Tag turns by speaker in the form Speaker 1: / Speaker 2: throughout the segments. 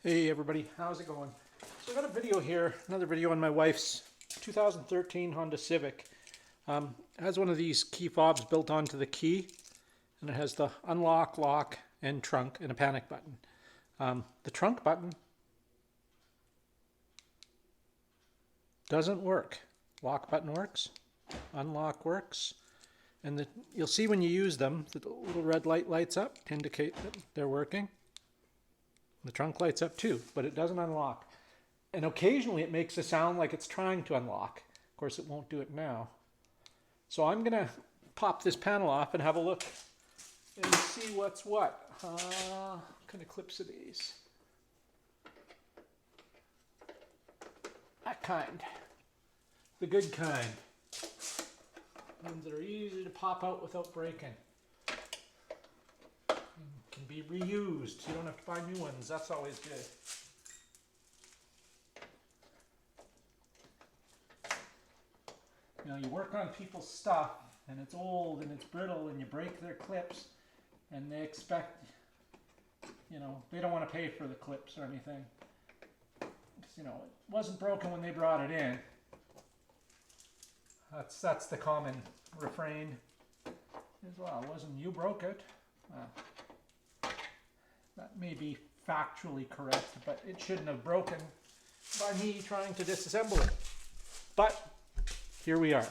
Speaker 1: Hey everybody, how's it going? So I got a video here, another video on my wife's 2013 Honda Civic. It has one of these key fobs built onto the key, and it has the unlock, lock, and trunk, and a panic button. The trunk button doesn't work. Lock button works, unlock works, and you'll see when you use them, the little red light lights up to indicate that they're working. The trunk lights up too, but it doesn't unlock. And occasionally it makes a sound like it's trying to unlock. Of course, it won't do it now. So I'm going to pop this panel off and have a look and see what's what. What kind of clips are these? That kind. The good kind. Ones that are easy to pop out without breaking. Can be reused. You don't have to buy new ones. That's always good. You know, you work on people's stuff and it's old and it's brittle and you break their clips and they expect, you know, they don't want to pay for the clips or anything. You know, it wasn't broken when they brought it in. That's the common refrain as well. It wasn't you broke it. That may be factually correct, but it shouldn't have broken by me trying to disassemble it. But here we are.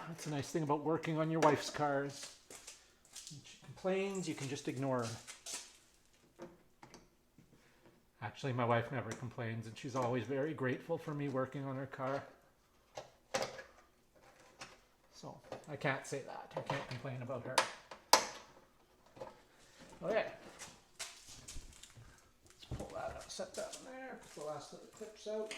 Speaker 1: That's a nice thing about working on your wife's cars. When she complains, you can just ignore her. Actually, my wife never complains, and she's always very grateful for me working on her car. So I can't say that. I can't complain about her. Okay. Let's pull that out, set that in there, put the last of the clips out.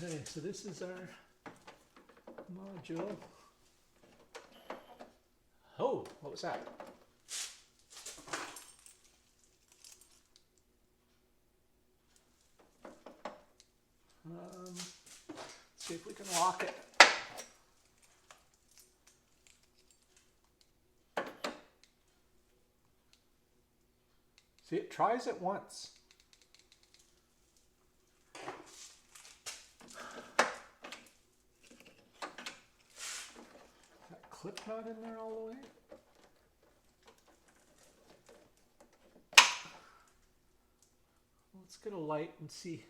Speaker 1: Okay, so this is our module. Oh, what was that? Let's see if we can lock it. See, it tries it once. That clip not in there all the way? Let's get a light and see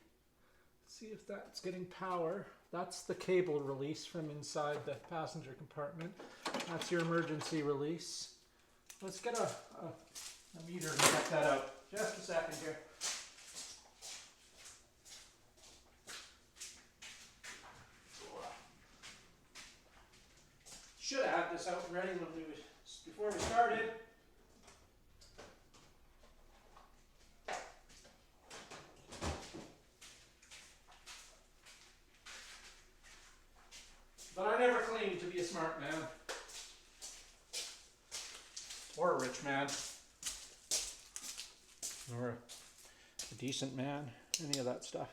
Speaker 1: if that's getting power. That's the cable release from inside the passenger compartment. That's your emergency release. Let's get a meter and check that out. Just a second here. Should have had this out ready before we started. But I never claimed to be a smart man. Or a rich man. Or a decent man. Any of that stuff.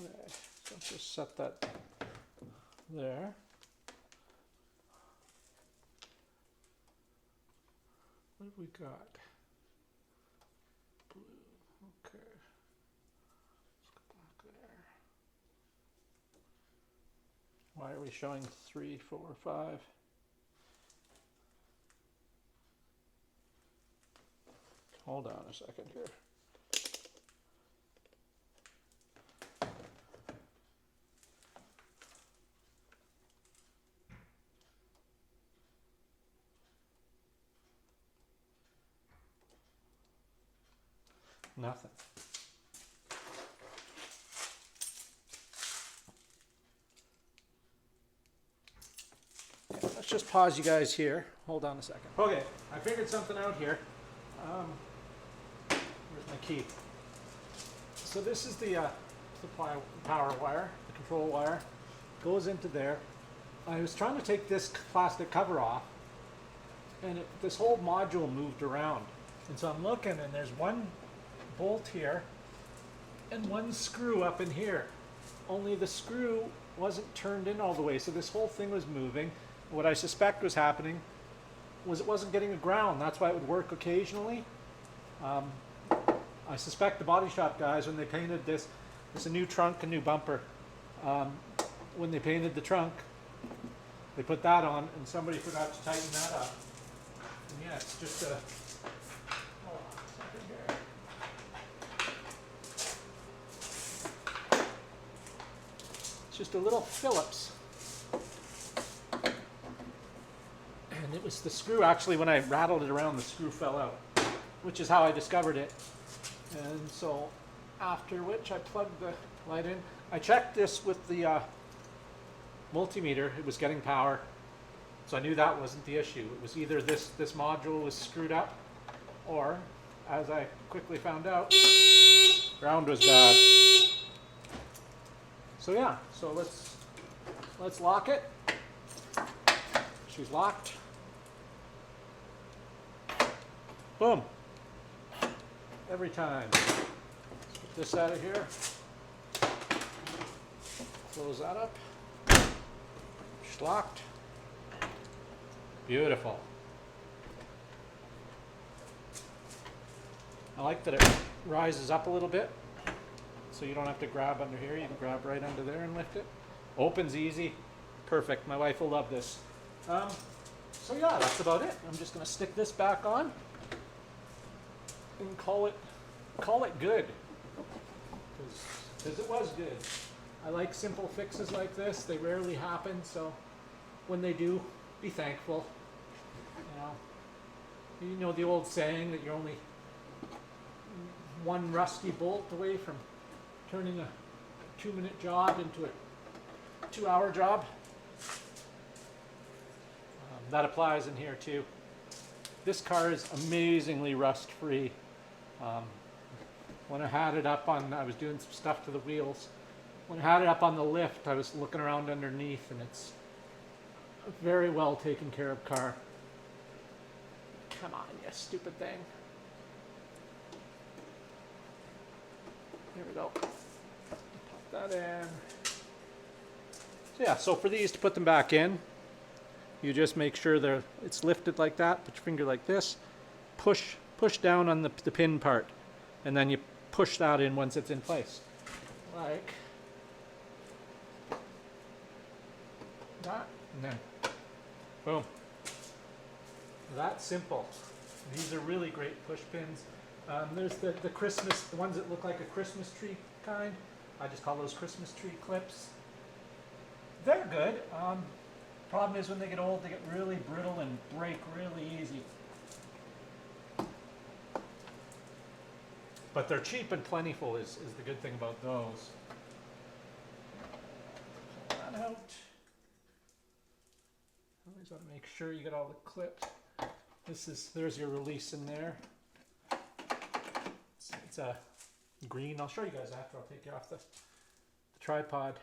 Speaker 1: Okay, so let's just set that there. What have we got? Blue. Okay. Let's go back there. Why are we showing 3, 4, 5? Hold on a second here. Nothing. Okay, let's just pause you guys here. Hold on a second. Okay, I figured something out here. Where's my key? So this is the power wire, the control wire. Goes into there. I was trying to take this plastic cover off, and this whole module moved around. And so I'm looking, and there's one bolt here and one screw up in here. Only the screw wasn't turned in all the way, so this whole thing was moving. what I suspect was happening was it wasn't getting a ground. That's why it would work occasionally. Um, I suspect the body shop guys, when they painted this, it's a new trunk and new bumper. Um, when they painted the trunk, they put that on, and somebody forgot to tighten that up. And yeah, it's just a. Hold on a second here. It's just a little Phillips. And it was the screw, actually, when I rattled it around, the screw fell out, which is how I discovered it. And so after which I plugged the light in. I checked this with the multimeter. It was getting power. So I knew that wasn't the issue. It was either this module was screwed up, or, as I quickly found out, ground was bad. So yeah, so let's lock it. She's locked. Boom. Every time. Let's get this out of here. Close that up. She's locked. Beautiful. I like that it rises up a little bit, so you don't have to grab under here. You can grab right under there and lift it. Opens easy. Perfect. My wife will love this. So yeah, that's about it. I'm just going to stick this back on and call it good, because it was good. I like simple fixes like this. They rarely happen, so when they do, be thankful. You know the old saying that you're only one rusty bolt away from turning a 2-minute job into a 2-hour job. That applies in here too. This car is amazingly rust free. When I had it up on, I was doing some stuff to the wheels. When I had it up on the lift, I was looking around underneath, and it's a very well taken care of car. Come on, you stupid thing. Here we go. Pop that in. So yeah, so for these, to put them back in, you just make sure it's lifted like that. Put your finger like this. Push down on the pin part, and then you push that in once it's in place. Like that, and then boom. That's simple. These are really great push pins. There's the Christmas, the ones that look like a Christmas tree kind. I just call those Christmas tree clips. They're good. Problem is when they get old, they get really brittle and break really easy. But they're cheap and plentiful is the good thing about those. Pull that out. Always want to make sure you get all the clips. There's your release in there. It's a green. I'll show you guys after. I'll take you off the tripod.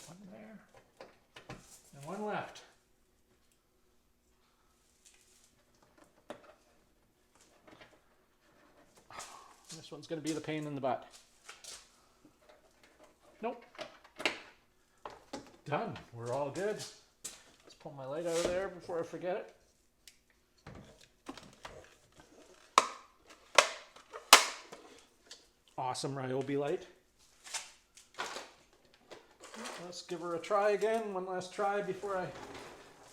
Speaker 1: One there. And one left. This one's going to be the pain in the butt. Nope. Done. We're all good. Let's pull my light out of there before I forget it. Awesome Ryobi light. Let's give her a try again. One last try before I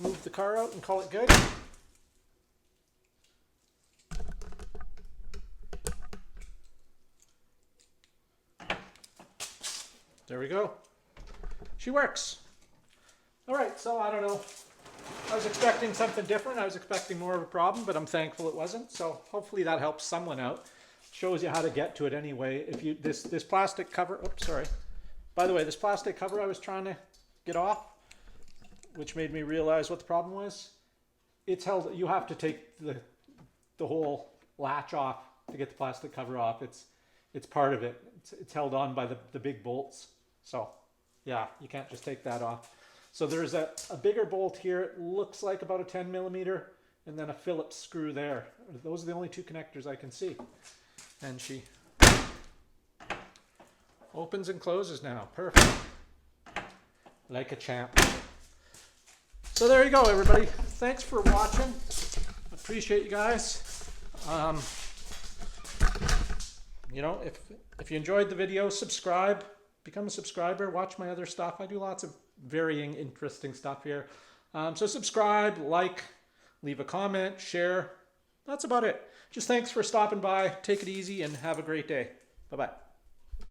Speaker 1: move the car out and call it good. There we go. She works. All right, so I don't know. I was expecting something different. I was expecting more of a problem, but I'm thankful it wasn't. So hopefully that helps someone out. Shows you how to get to it anyway. If you this plastic cover, oops, sorry. By the way, this plastic cover I was trying to get off, which made me realize what the problem was. It's held. You have to take the whole latch off to get the plastic cover off. It's part of it. It's held on by the big bolts. So yeah, you can't just take that off. So there's a bigger bolt here. It looks like about a 10 millimeter, and then a Phillips screw there. Those are the only two connectors I can see. And she opens and closes now. Perfect. Like a champ. So there you go, everybody. Thanks for watching. Appreciate you guys. You know, if you enjoyed the video, subscribe. Become a subscriber. Watch my other stuff. I do lots of varying, interesting stuff here. So subscribe, like, leave a comment, share. That's about it. Just thanks for stopping by. Take it easy and have a great day. Bye-bye.